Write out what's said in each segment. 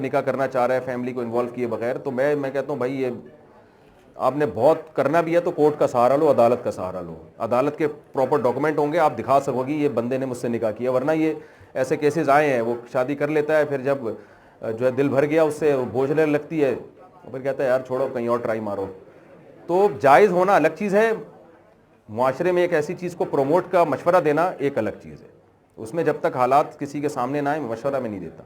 نکاح کرنا چاہ رہا ہے فیملی کو انوالو کیے بغیر, تو میں کہتا ہوں بھائی یہ آپ نے بہت کرنا بھی ہے تو کورٹ کا سہارا لو, عدالت کا سہارا لو. عدالت کے پراپر ڈاکومنٹ ہوں گے, آپ دکھا سکو گی یہ بندے نے مجھ سے نکاح کیا. ورنہ یہ ایسے کیسز آئے ہیں, وہ شادی کر لیتا ہے, پھر جب جو ہے دل بھر گیا اس سے, بوجھنے لگتی ہے, پھر کہتا ہے یار چھوڑو کہیں اور ٹرائی مارو. تو جائز ہونا الگ چیز ہے, معاشرے میں ایک ایسی چیز کو پروموٹ کا مشورہ دینا ایک الگ چیز ہے. اس میں جب تک حالات کسی کے سامنے نہ آئے مشورہ میں نہیں دیتا.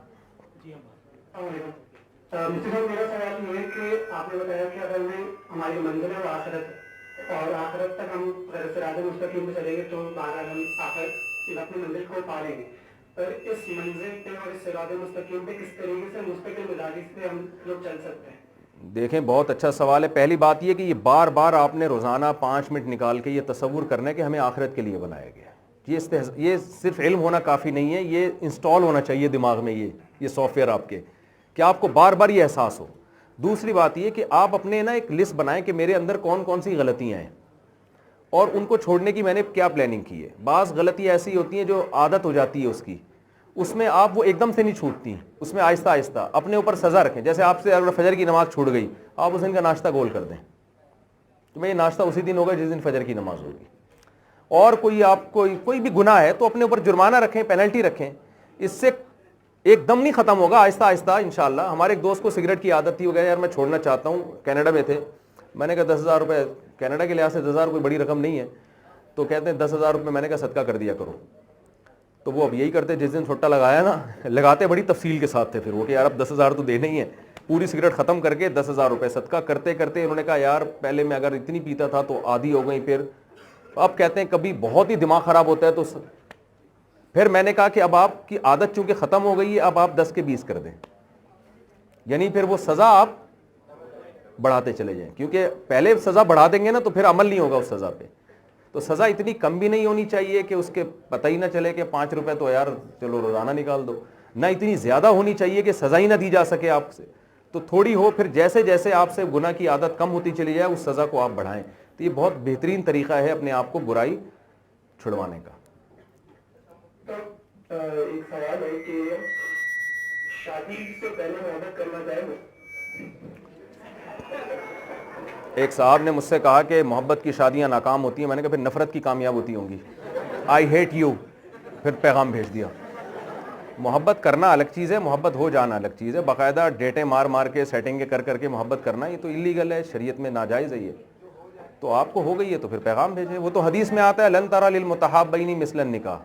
میرا سوال یہ ہے کہ آپ نے بتایا کہ اگر ہماری منزل ہے وہ آخرت اور آخرت تک ہم صراط مستقیم پہ چلیں گے تو بہرحال ہم آخر اپنی منزل کو پا لیں گے. پر اس منزل پہ اور اس صراط مستقیم پہ کس طریقے سے مستقل مزاجی سے ہم لوگ چل سکتے ہیں؟ دیکھیں بہت اچھا سوال ہے. پہلی بات یہ کہ یہ بار بار آپ نے روزانہ 5 منٹ نکال کے یہ تصور کرنا ہے کہ ہمیں آخرت کے لیے بنایا گیا. یہ صرف علم ہونا کافی نہیں ہے, یہ انسٹال ہونا چاہیے دماغ میں یہ سافٹ ویئر آپ کے, کہ آپ کو بار بار یہ احساس ہو. دوسری بات یہ کہ آپ اپنے نا ایک لسٹ بنائیں کہ میرے اندر کون کون سی غلطیاں ہیں اور ان کو چھوڑنے کی میں نے کیا پلاننگ کی ہے. بعض غلطیاں ایسی ہوتی ہیں جو عادت ہو جاتی ہے اس کی, اس میں آپ وہ ایک دم سے نہیں چھوٹتی, اس میں آہستہ آہستہ اپنے اوپر سزا رکھیں. جیسے آپ سے اگر فجر کی نماز چھوٹ گئی, آپ اس دن کا ناشتہ گول کر دیں, تو میں یہ ناشتہ اسی دن ہوگا جس دن فجر کی نماز ہوگی. اور کوئی آپ کوئی بھی گناہ ہے تو اپنے اوپر جرمانہ رکھیں, پینلٹی رکھیں. اس سے ایک دم نہیں ختم ہوگا, آہستہ آہستہ انشاءاللہ. ہمارے ایک دوست کو سگریٹ کی عادت تھی, ہو گیا یار میں چھوڑنا چاہتا ہوں, کینیڈا میں تھے. میں نے کہا 10,000 روپے, کینیڈا کے لحاظ سے 10,000 کوئی بڑی رقم نہیں ہے, تو کہتے ہیں 10,000 روپے. میں نے کہا صدقہ کر دیا کرو. تو وہ اب یہی کرتے, جس دن چھٹا لگایا نا, لگاتے بڑی تفصیل کے ساتھ تھے پھر وہ کہ یار اب 10,000 تو دینا ہی ہے. پوری سگریٹ ختم کر کے 10,000 روپے صدقہ کرتے کرتے انہوں نے کہا یار پہلے میں اگر اتنی پیتا تھا تو آدھی ہو گئی. پھر اب کہتے ہیں کبھی بہت ہی دماغ خراب ہوتا ہے تو پھر میں نے کہا کہ اب آپ کی عادت چونکہ ختم ہو گئی ہے, اب آپ 10 کے 20 کر دیں, یعنی پھر وہ سزا آپ بڑھاتے چلے جائیں. کیونکہ پہلے سزا بڑھا دیں گے نا تو پھر عمل نہیں ہوگا اس سزا پہ. تو سزا اتنی کم بھی نہیں ہونی چاہیے کہ اس کے پتہ ہی نہ چلے کہ 5 روپے تو یار چلو روزانہ نکال دو, نہ اتنی زیادہ ہونی چاہیے کہ سزا ہی نہ دی جا سکے آپ سے. تو تھوڑی ہو, پھر جیسے جیسے آپ سے گناہ کی عادت کم ہوتی چلی جائے اس سزا کو آپ بڑھائیں. تو یہ بہت بہترین طریقہ ہے اپنے آپ کو برائی چھڑوانے کا. ایک سوال ہے کہ شادی سے پہلے محبت کرنا چاہے. ایک صاحب نے مجھ سے کہا کہ محبت کی شادیاں ناکام ہوتی ہیں. میں نے کہا پھر نفرت کی کامیاب ہوتی ہوں گی. آئی ہیٹ یو, پھر پیغام بھیج دیا. محبت کرنا الگ چیز ہے, محبت ہو جانا الگ چیز ہے. باقاعدہ ڈیٹیں مار مار کے سیٹنگیں کر کے محبت کرنا یہ تو اللیگل ہے, شریعت میں ناجائز ہے یہ. تو آپ کو ہو گئی ہے تو پھر پیغام بھیجیں. وہ تو حدیث میں آتا ہے لن تری للمتحابین مثل النکاح,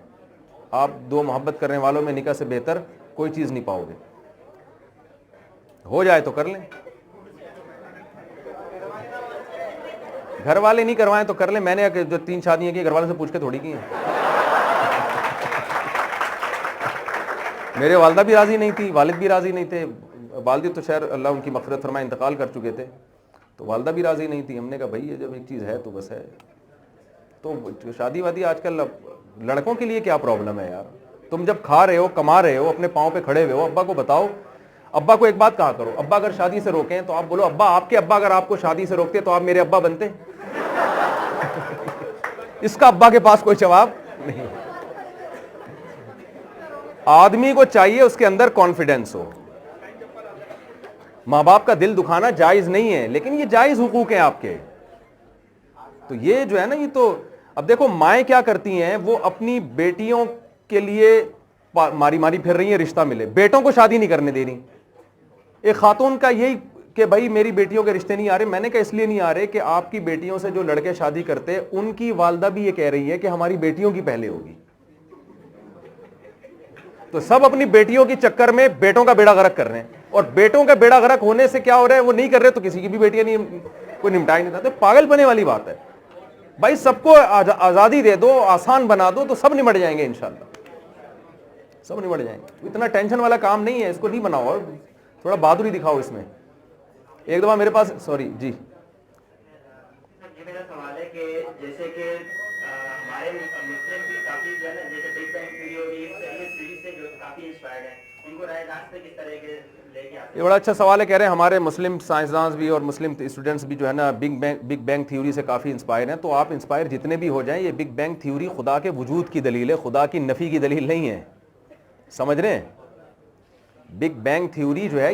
آپ دو محبت کرنے والوں میں نکاح سے بہتر کوئی چیز نہیں پاؤ گے. ہو جائے تو کر لیں, گھر والے نہیں کروائیں تو کر لیں. میں نے جو 3 شادیاں کی گھر والوں سے پوچھ کے تھوڑی کی ہیں. میرے والدہ بھی راضی نہیں تھی, والد بھی راضی نہیں تھے. والدی تو شاید اللہ ان کی مغفرت فرمائے انتقال کر چکے تھے, تو والدہ بھی راضی نہیں تھی. ہم نے کہا بھائی یہ جب ایک چیز ہے تو بس ہے. تو شادی وادی آج کل لڑکوں کے لیے کیا پرابلم ہے یار. تم جب کھا رہے ہو, کما رہے ہو, اپنے پاؤں پہ کھڑے ہوئے ہو, ابا کو بتاؤ. ابا کو ایک بات کہا کرو, ابا اگر شادی سے روکیں تو آپ بولو ابا آپ کے ابا اگر آپ کو شادی سے روکتے تو آپ میرے ابا بنتے. اس کا ابا کے پاس کوئی جواب نہیں. آدمی کو چاہیے اس کے اندر کانفیڈنس ہو. ماں باپ کا دل دکھانا جائز نہیں ہے, لیکن یہ جائز حقوق ہیں آپ کے. تو یہ جو ہے نا, یہ تو اب دیکھو مائیں کیا کرتی ہیں, وہ اپنی بیٹیوں کے لیے ماری ماری پھر رہی ہیں رشتہ ملے, بیٹوں کو شادی نہیں کرنے دے رہی. ایک خاتون کا یہی کہ بھائی میری بیٹیوں کے رشتے نہیں آ رہے. میں نے کہا اس لیے نہیں آ رہے کہ آپ کی بیٹیوں سے جو لڑکے شادی کرتے ان کی والدہ بھی یہ کہہ رہی ہے کہ ہماری بیٹیوں کی پہلے ہوگی. تو سب اپنی بیٹیوں کی چکر میں بیٹوں کا بیڑا غرق کر رہے ہیں, اور بیٹوں کا بیڑا غرق ہونے سے کیا ہو رہا ہے, وہ نہیں کر رہے تو کسی کی بھی بیٹیاں نہیں, کوئی نمٹا ہی نہیں چاہتے. پاگل پنے والی بات ہے بھائی. سب کو آزادی دے دو, آسان بنا دو, تو سب نمٹ جائیں گے انشاءاللہ, سب نمٹ جائیں گے. اتنا ٹینشن والا کام نہیں ہے, اس کو نہیں بناؤ, اور تھوڑا بہادری دکھاؤ اس میں. ایک دفعہ میرے پاس جی یہ میرا سوال ہے کہ جیسے کہ ہمارے مسلم بھی کافی جو ہے نا, جیسے بگ بینگ تھیوری اور اس تھیوری سے جو کافی انسپائرڈ ہیں, ان کو رائے راست پہ کس طرح کے لے کے آتے ہیں. یہ بڑا اچھا سوال ہے. کہہ رہے ہیں ہمارے مسلم سائنسدان بھی اور مسلم اسٹوڈنٹس بھی جو ہے نا بگ بینگ تھیوری سے کافی انسپائر ہیں. تو آپ انسپائر جتنے بھی ہو جائیں, یہ بگ بینگ تھیوری خدا کے وجود کی دلیل ہے, خدا کی نفی کی دلیل نہیں ہے. سمجھ رہے ہیں؟ بگ بینگ تھیوری جو ہے